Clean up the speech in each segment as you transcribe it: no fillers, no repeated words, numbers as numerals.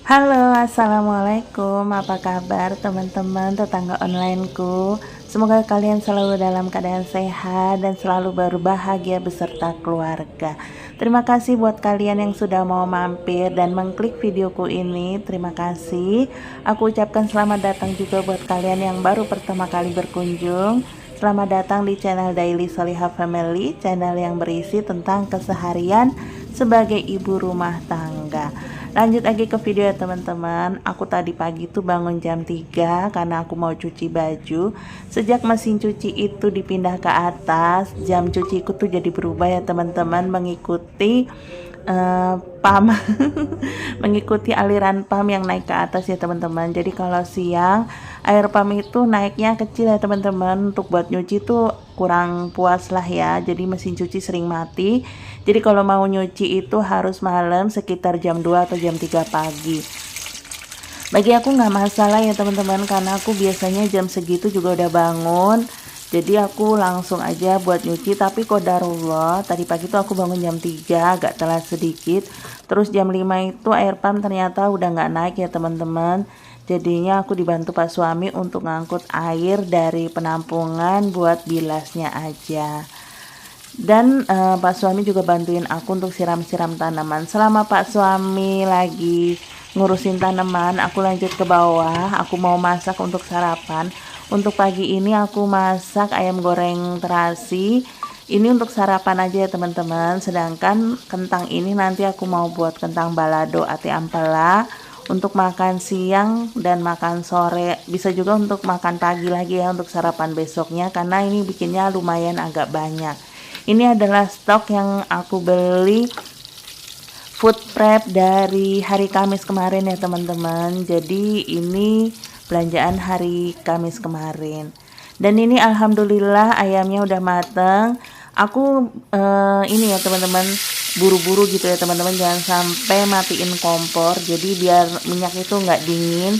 Halo, assalamualaikum. Apa kabar teman-teman tetangga onlineku? Semoga kalian selalu dalam keadaan sehat dan selalu berbahagia beserta keluarga. Terima kasih buat kalian yang sudah mau mampir dan mengklik videoku ini. Terima kasih. Aku ucapkan selamat datang juga buat kalian yang baru pertama kali berkunjung. Selamat datang di channel Daily Solihah Family, channel yang berisi tentang keseharian sebagai ibu rumah tangga. Lanjut lagi ke video ya teman-teman. Aku tadi pagi tuh bangun jam 3 karena aku mau cuci baju. Sejak mesin cuci itu dipindah ke atas, jam cuciku tuh jadi berubah ya teman-teman, mengikuti pam mengikuti aliran pam yang naik ke atas ya teman-teman. Jadi kalau siang air pam itu naiknya kecil ya teman-teman, untuk buat nyuci tuh kurang puas lah ya, jadi mesin cuci sering mati. Jadi kalau mau nyuci itu harus malam sekitar jam 2 atau jam 3 pagi. Bagi aku nggak masalah ya teman-teman, karena aku biasanya jam segitu juga udah bangun. Jadi aku langsung aja buat nyuci. Tapi qadarullah tadi pagi tuh aku bangun jam 3, agak telat sedikit. Terus jam 5 itu air pam ternyata udah nggak naik ya teman-teman. Jadinya aku dibantu Pak suami untuk ngangkut air dari penampungan buat bilasnya aja. Dan Pak suami juga bantuin aku untuk siram-siram tanaman. Selama Pak suami lagi ngurusin tanaman, aku lanjut ke bawah. Aku mau masak untuk sarapan. Untuk pagi ini aku masak ayam goreng terasi. Ini untuk sarapan aja ya teman-teman. Sedangkan kentang ini nanti aku mau buat kentang balado ati ampela untuk makan siang dan makan sore. Bisa juga untuk makan pagi lagi ya untuk sarapan besoknya, karena ini bikinnya lumayan agak banyak. Ini adalah stok yang aku beli food prep dari hari Kamis kemarin ya teman-teman. Jadi ini belanjaan hari Kamis kemarin. Dan ini alhamdulillah ayamnya udah mateng. Aku ini ya teman-teman, buru-buru gitu ya teman-teman, jangan sampai matiin kompor. Jadi biar minyak itu nggak dingin.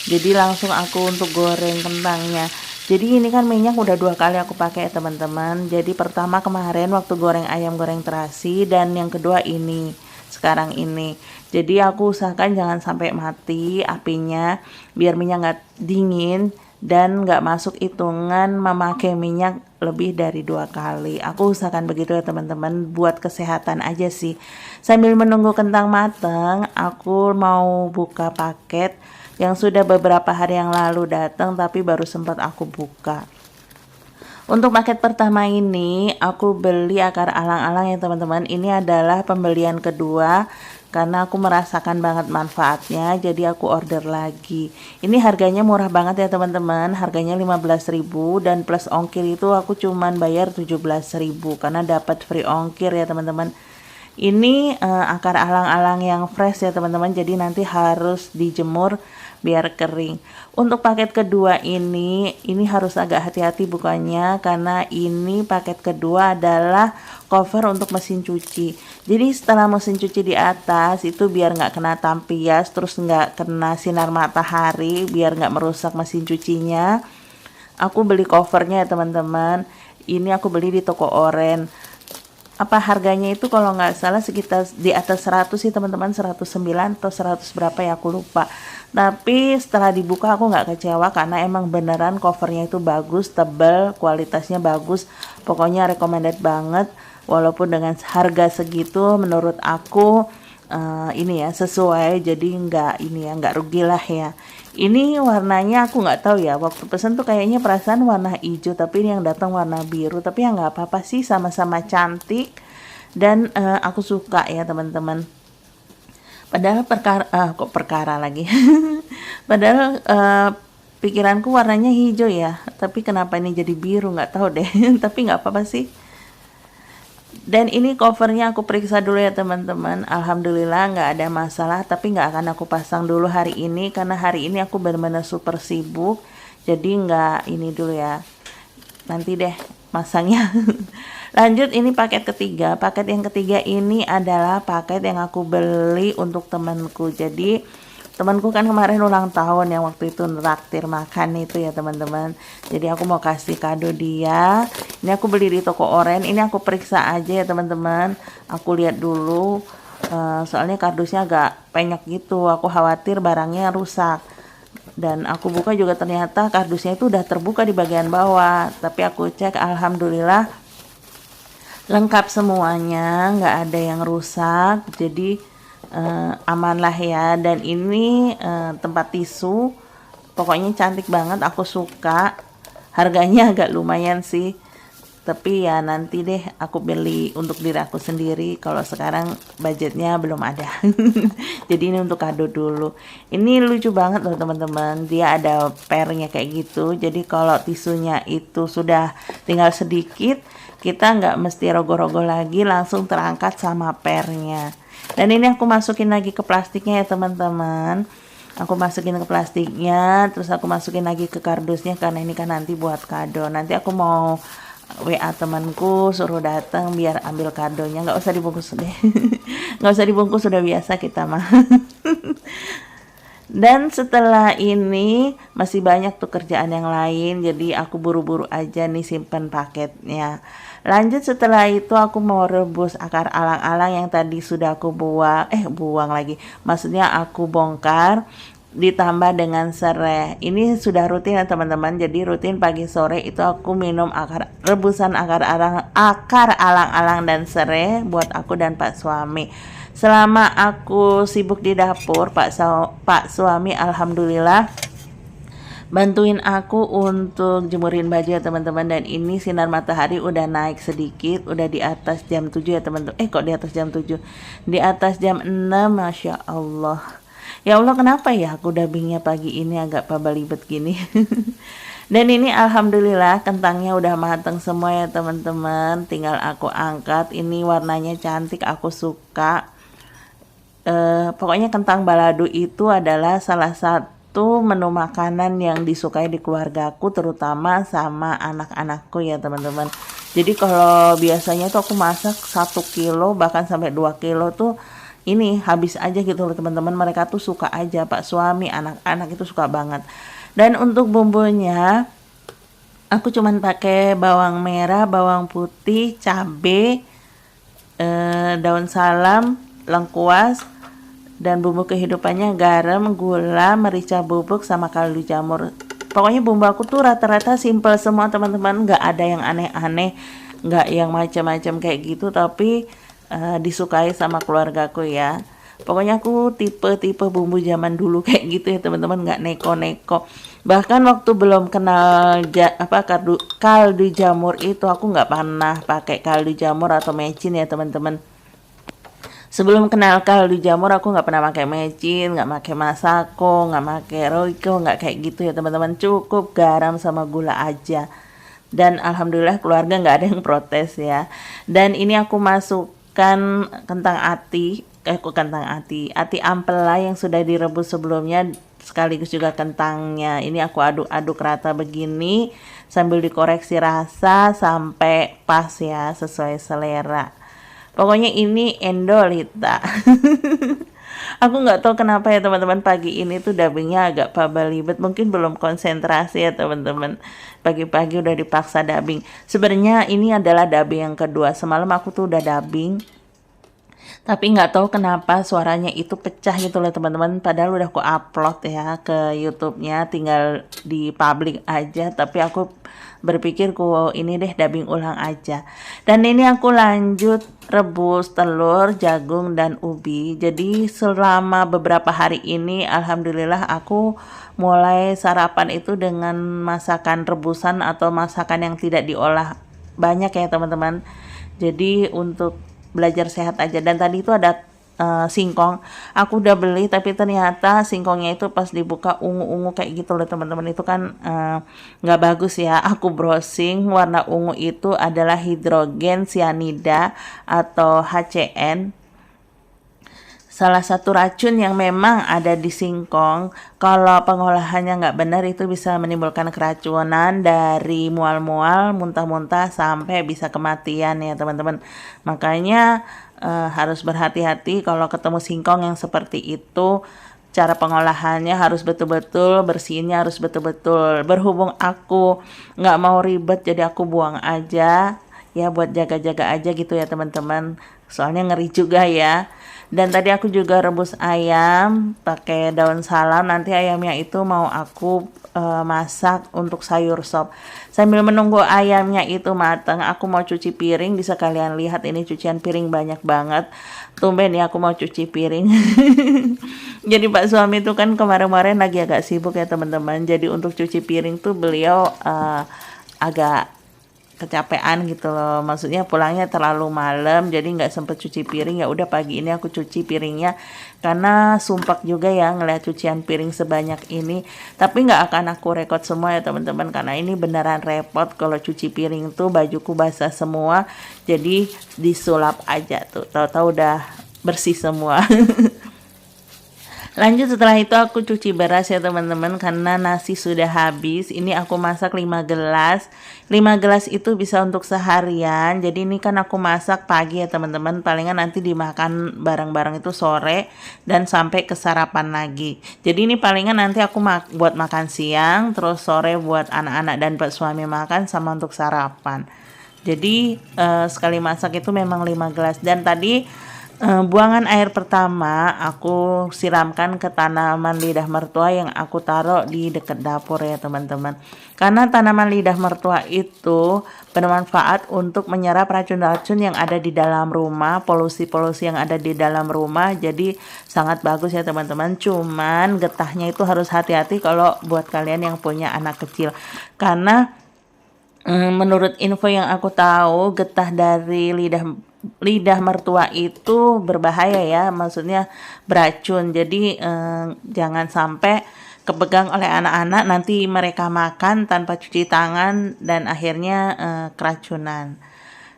Jadi langsung aku untuk goreng kentangnya. Jadi ini kan minyak udah 2 kali aku pakai ya teman-teman. Jadi pertama kemarin waktu goreng ayam goreng terasi, dan yang kedua ini sekarang ini. Jadi aku usahakan jangan sampai mati apinya biar minyak nggak dingin dan nggak masuk hitungan memakai minyak lebih dari 2 kali. Aku usahakan begitu ya teman-teman, buat kesehatan aja sih. Sambil menunggu kentang matang, aku mau buka paket yang sudah beberapa hari yang lalu datang tapi baru sempat aku buka. Untuk paket pertama ini aku beli akar alang-alang ya teman-teman. Ini adalah pembelian kedua karena aku merasakan banget manfaatnya, jadi aku order lagi. Ini harganya murah banget ya teman-teman. Harganya 15.000 dan plus ongkir itu aku cuman bayar 17.000 karena dapat free ongkir ya teman-teman. Ini akar alang-alang yang fresh ya teman-teman. Jadi nanti harus dijemur biar kering. Untuk paket kedua ini harus agak hati-hati bukanya, karena ini paket kedua adalah cover untuk mesin cuci. Jadi setelah mesin cuci di atas itu biar nggak kena tampias, terus nggak kena sinar matahari, biar nggak merusak mesin cucinya, aku beli covernya ya teman-teman. Ini aku beli di toko oren. Apa harganya itu kalau nggak salah sekitar di atas 100 sih teman-teman, 109 atau 100 berapa ya aku lupa. Tapi setelah dibuka aku nggak kecewa karena emang beneran covernya itu bagus, tebal, kualitasnya bagus. Pokoknya recommended banget. Walaupun dengan harga segitu menurut aku ini ya sesuai, jadi nggak rugi lah ya. Ini warnanya aku nggak tahu ya, waktu pesen tuh kayaknya perasaan warna hijau, tapi ini yang datang warna biru. Tapi ya nggak apa-apa sih, sama-sama cantik dan aku suka ya teman-teman. Padahal kok perkara lagi. Padahal pikiranku warnanya hijau ya, tapi kenapa ini jadi biru nggak tahu deh. Tapi nggak apa-apa sih. Dan ini covernya aku periksa dulu ya teman-teman. Alhamdulillah nggak ada masalah, tapi nggak akan aku pasang dulu hari ini karena hari ini aku benar-benar super sibuk. Jadi nggak ini dulu ya, nanti deh masangnya. Lanjut, ini paket ketiga. Paket yang ketiga ini adalah paket yang aku beli untuk temanku. Jadi temanku kan kemarin ulang tahun yang waktu itu traktir makan itu ya teman-teman. Jadi aku mau kasih kado dia. Ini aku beli di toko oren. Ini aku periksa aja ya teman-teman. Aku lihat dulu soalnya kardusnya agak penyok gitu, aku khawatir barangnya rusak. Dan aku buka juga ternyata kardusnya itu udah terbuka di bagian bawah, tapi aku cek alhamdulillah lengkap semuanya, nggak ada yang rusak, jadi aman lah ya. Dan ini tempat tisu, pokoknya cantik banget, aku suka. Harganya agak lumayan sih, tapi ya nanti deh aku beli untuk diri aku sendiri, kalau sekarang budgetnya belum ada. Jadi ini untuk kado dulu. Ini lucu banget loh teman-teman, dia ada pernya kayak gitu, jadi kalau tisunya itu sudah tinggal sedikit, kita nggak mesti rogoh-rogoh lagi, langsung terangkat sama pernya. Dan ini aku masukin lagi ke plastiknya ya teman-teman, aku masukin ke plastiknya, terus aku masukin lagi ke kardusnya, karena ini kan nanti buat kado. Nanti aku mau WA temanku suruh datang biar ambil kadonya, nggak usah dibungkus deh. Nggak usah dibungkus, sudah biasa kita mah. Dan setelah ini masih banyak tuh kerjaan yang lain, jadi aku buru-buru aja nih simpen paketnya. Lanjut setelah itu aku mau rebus akar alang-alang yang tadi sudah aku buang lagi, maksudnya aku bongkar, ditambah dengan serai. Ini sudah rutin ya teman-teman, jadi rutin pagi sore itu aku minum rebusan akar alang-alang dan serai buat aku dan Pak suami. Selama aku sibuk di dapur, Pak suami alhamdulillah bantuin aku untuk jemurin baju ya teman-teman. Dan ini sinar matahari udah naik sedikit, udah di atas jam 7 ya teman-teman. Kok di atas jam 7? Di atas jam 6, Masya Allah. Ya Allah, kenapa ya aku dubbingnya pagi ini agak pabalibet gini. Dan ini alhamdulillah kentangnya udah mateng semua ya teman-teman, tinggal aku angkat. Ini warnanya cantik, aku suka. Pokoknya kentang balado itu adalah salah satu menu makanan yang disukai di keluargaku, terutama sama anak-anakku ya teman-teman. Jadi kalau biasanya tuh aku masak 1 kilo bahkan sampai 2 kilo tuh ini habis aja gitu loh teman-teman. Mereka tuh suka aja, Pak suami, anak-anak itu suka banget. Dan untuk bumbunya aku cuman pakai bawang merah, bawang putih, cabai, daun salam, lengkuas, dan bumbu kehidupannya garam, gula, merica bubuk, sama kaldu jamur. Pokoknya bumbu aku tuh rata-rata simple semua teman-teman, nggak ada yang aneh-aneh, nggak yang macam-macam kayak gitu, tapi disukai sama keluargaku ya. Pokoknya aku tipe bumbu zaman dulu kayak gitu ya teman-teman, nggak neko-neko. Bahkan waktu belum kenal kaldu jamur itu, aku nggak pernah pakai kaldu jamur atau mecin ya teman-teman. Sebelum kenal kaldu jamur aku nggak pernah pakai mecin, nggak pakai masako, nggak pakai roiko, nggak kayak gitu ya teman-teman. Cukup garam sama gula aja. Dan alhamdulillah keluarga nggak ada yang protes ya. Dan ini aku masukkan ati ampela yang sudah direbus sebelumnya, sekaligus juga kentangnya. Ini aku aduk-aduk rata begini sambil dikoreksi rasa sampai pas ya, sesuai selera. Pokoknya ini Endolita. Aku nggak tahu kenapa ya teman-teman, pagi ini tuh dubbingnya agak pabalibet, mungkin belum konsentrasi ya teman-teman. Pagi-pagi udah dipaksa dubbing. Sebenarnya ini adalah dubbing yang kedua. Semalam aku tuh udah dubbing, tapi nggak tahu kenapa suaranya itu pecah gitu loh teman-teman. Padahal udah aku upload ya ke YouTube-nya, tinggal di public aja. Tapi aku berpikir ini deh dubbing ulang aja. Dan ini aku lanjut rebus telur, jagung, dan ubi. Jadi selama beberapa hari ini alhamdulillah aku mulai sarapan itu dengan masakan rebusan atau masakan yang tidak diolah banyak ya teman-teman. Jadi untuk belajar sehat aja. Dan tadi itu ada singkong, aku udah beli tapi ternyata singkongnya itu pas dibuka ungu-ungu kayak gitu loh teman-teman. Itu kan nggak bagus ya. Aku browsing, warna ungu itu adalah hidrogen cyanida atau HCN, salah satu racun yang memang ada di singkong. Kalau pengolahannya nggak benar itu bisa menimbulkan keracunan dari mual-mual, muntah-muntah, sampai bisa kematian ya teman-teman. Makanya harus berhati-hati kalau ketemu singkong yang seperti itu. Cara pengolahannya harus betul-betul, bersihinnya harus betul-betul. Berhubung aku nggak mau ribet, jadi aku buang aja ya, buat jaga-jaga aja gitu ya teman-teman. Soalnya ngeri juga ya. Dan tadi aku juga rebus ayam pakai daun salam. Nanti ayamnya itu mau aku masak untuk sayur sop. Sambil menunggu ayamnya itu matang, aku mau cuci piring. Bisa kalian lihat ini cucian piring banyak banget. Tumben ya aku mau cuci piring. Jadi Pak suami itu kan kemarin-kemarin lagi agak sibuk ya teman-teman. Jadi untuk cuci piring tuh beliau agak kecapean gitu loh, maksudnya pulangnya terlalu malam jadi nggak sempet cuci piring. Ya udah pagi ini aku cuci piringnya karena sumpek juga ya ngeliat cucian piring sebanyak ini. Tapi nggak akan aku rekod semua ya teman-teman, karena ini beneran repot kalau cuci piring tuh. Bajuku basah semua jadi disulap aja tuh, tahu-tahu udah bersih semua. Lanjut setelah itu aku cuci beras ya teman-teman, karena nasi sudah habis. Ini aku masak 5 gelas. 5 gelas itu bisa untuk seharian. Jadi ini kan aku masak pagi ya teman-teman. Palingan nanti dimakan bareng-bareng itu sore dan sampai ke sarapan lagi. Jadi ini palingan nanti aku buat makan siang, terus sore buat anak-anak dan Pak suami makan sama untuk sarapan. Jadi sekali masak itu memang 5 gelas. Dan tadi buangan air pertama aku siramkan ke tanaman lidah mertua yang aku taruh di dekat dapur ya teman-teman. Karena tanaman lidah mertua itu bermanfaat untuk menyerap racun-racun yang ada di dalam rumah, polusi-polusi yang ada di dalam rumah. Jadi sangat bagus ya teman-teman. Cuman getahnya itu harus hati-hati kalau buat kalian yang punya anak kecil. Karena menurut info yang aku tahu, getah dari lidah mertua itu berbahaya ya, maksudnya beracun. Jadi jangan sampai kepegang oleh anak-anak, nanti mereka makan tanpa cuci tangan dan akhirnya keracunan.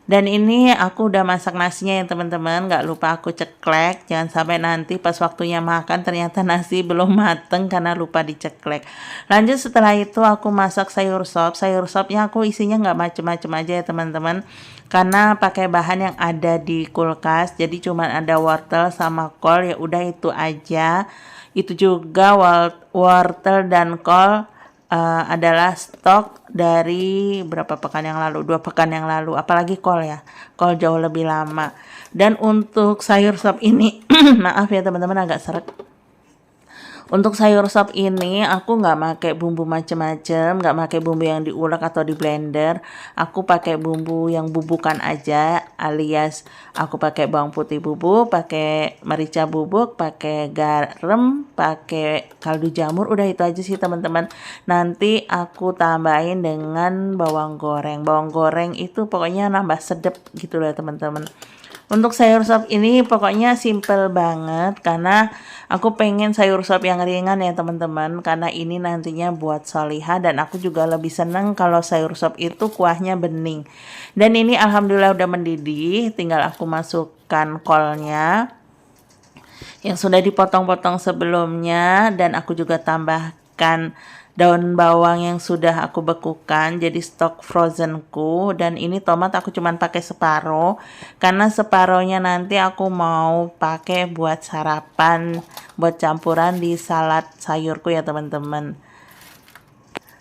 Dan ini aku udah masak nasinya ya teman-teman, nggak lupa aku ceklek. Jangan sampai nanti pas waktunya makan ternyata nasi belum mateng karena lupa diceklek. Lanjut setelah itu aku masak sayur sop. Sayur sopnya aku isinya nggak macem-macem aja ya teman-teman, karena pakai bahan yang ada di kulkas. Jadi cuma ada wortel sama kol, ya udah itu aja. Itu juga wortel dan kol adalah stok dari berapa pekan yang lalu, 2 pekan yang lalu. Apalagi kol ya, kol jauh lebih lama. Dan untuk sayur sop ini maaf ya teman-teman agak seret. Untuk sayur sop ini aku nggak pakai bumbu macem-macem, nggak pakai bumbu yang diulek atau di blender. Aku pakai bumbu yang bubukan aja, alias aku pakai bawang putih bubuk, pakai merica bubuk, pakai garam, pakai kaldu jamur. Udah itu aja sih teman-teman. Nanti aku tambahin dengan bawang goreng. Bawang goreng itu pokoknya nambah sedep gitu loh teman-teman. Untuk sayur sop ini pokoknya simple banget, karena aku pengen sayur sop yang ringan ya teman-teman, karena ini nantinya buat Solihah. Dan aku juga lebih seneng kalau sayur sop itu kuahnya bening. Dan ini alhamdulillah udah mendidih, tinggal aku masukkan kolnya yang sudah dipotong-potong sebelumnya. Dan aku juga tambahkan daun bawang yang sudah aku bekukan jadi stok frozenku. Dan ini tomat aku cuman pakai separuh, karena separohnya nanti aku mau pakai buat sarapan, buat campuran di salad sayurku ya teman-teman.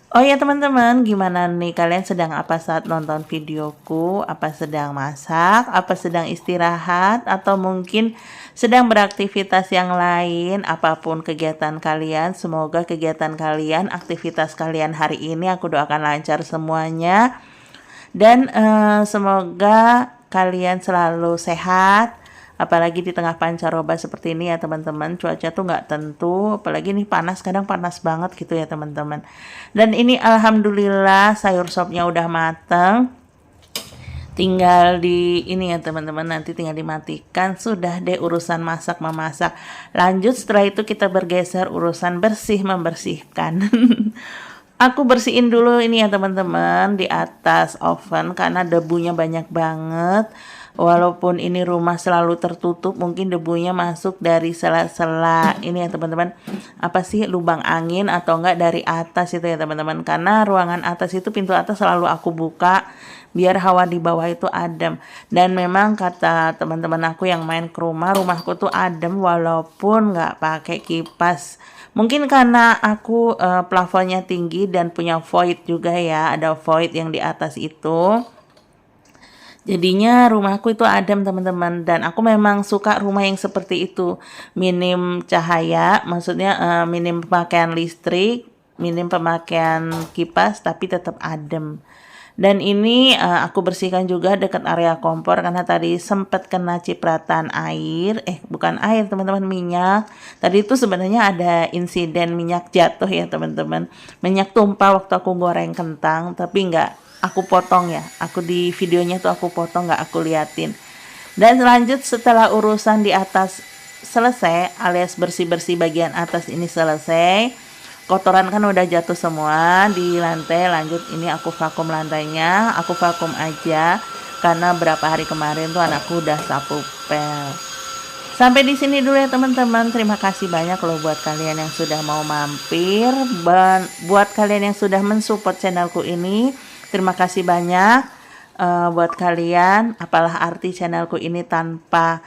Oh ya teman-teman, gimana nih kalian sedang apa saat nonton videoku? Apa sedang masak? Apa sedang istirahat? Atau mungkin sedang beraktivitas yang lain? Apapun kegiatan kalian, semoga kegiatan kalian, aktivitas kalian hari ini aku doakan lancar semuanya. Dan semoga kalian selalu sehat. Apalagi di tengah pancaroba seperti ini ya teman-teman, cuaca tuh nggak tentu, apalagi nih panas, kadang panas banget gitu ya teman-teman. Dan ini alhamdulillah sayur sopnya udah mateng, tinggal di ini ya teman-teman, nanti tinggal dimatikan. Sudah deh urusan masak memasak. Lanjut setelah itu kita bergeser urusan bersih membersihkan. Aku bersihin dulu ini ya teman-teman di atas oven, karena debunya banyak banget. Walaupun ini rumah selalu tertutup, mungkin debunya masuk dari sela-sela ini ya teman-teman, apa sih, lubang angin atau enggak dari atas itu ya teman-teman. Karena ruangan atas itu, pintu atas selalu aku buka biar hawa di bawah itu adem. Dan memang kata teman-teman aku yang main ke rumahku tuh adem walaupun nggak pakai kipas. Mungkin karena aku plafonnya tinggi dan punya void juga ya, ada void yang di atas itu. Jadinya rumahku itu adem teman-teman, dan aku memang suka rumah yang seperti itu. Minim cahaya, maksudnya minim pemakaian listrik, minim pemakaian kipas, tapi tetap adem. Dan ini aku bersihkan juga dekat area kompor karena tadi sempat kena cipratan air, bukan air teman-teman, minyak. Tadi itu sebenarnya ada insiden minyak jatuh ya teman-teman. Minyak tumpah waktu aku goreng kentang, tapi nggak aku potong ya. Aku di videonya tuh aku potong, nggak aku liatin. Dan lanjut setelah urusan di atas selesai, alias bersih-bersih bagian atas ini selesai, kotoran kan udah jatuh semua di lantai. Lanjut ini aku vakum lantainya, aku vakum aja karena berapa hari kemarin tuh anakku udah sapu pel. Sampai di sini dulu ya teman-teman. Terima kasih banyak loh buat kalian yang sudah mau mampir, buat kalian yang sudah mensupport channelku ini. Terima kasih banyak buat kalian. Apalah arti channelku ini tanpa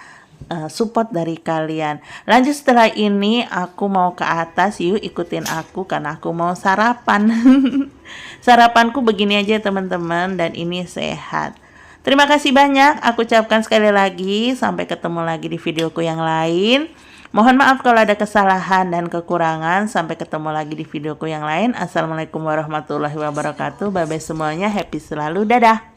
support dari kalian. Lanjut setelah ini aku mau ke atas, yuk ikutin aku karena aku mau sarapan. Sarapanku begini aja teman-teman, dan ini sehat. Terima kasih banyak, aku ucapkan sekali lagi. Sampai ketemu lagi di videoku yang lain. Mohon maaf kalau ada kesalahan dan kekurangan. Sampai ketemu lagi di videoku yang lain. Assalamualaikum warahmatullahi wabarakatuh. Bye bye semuanya, happy selalu, dadah.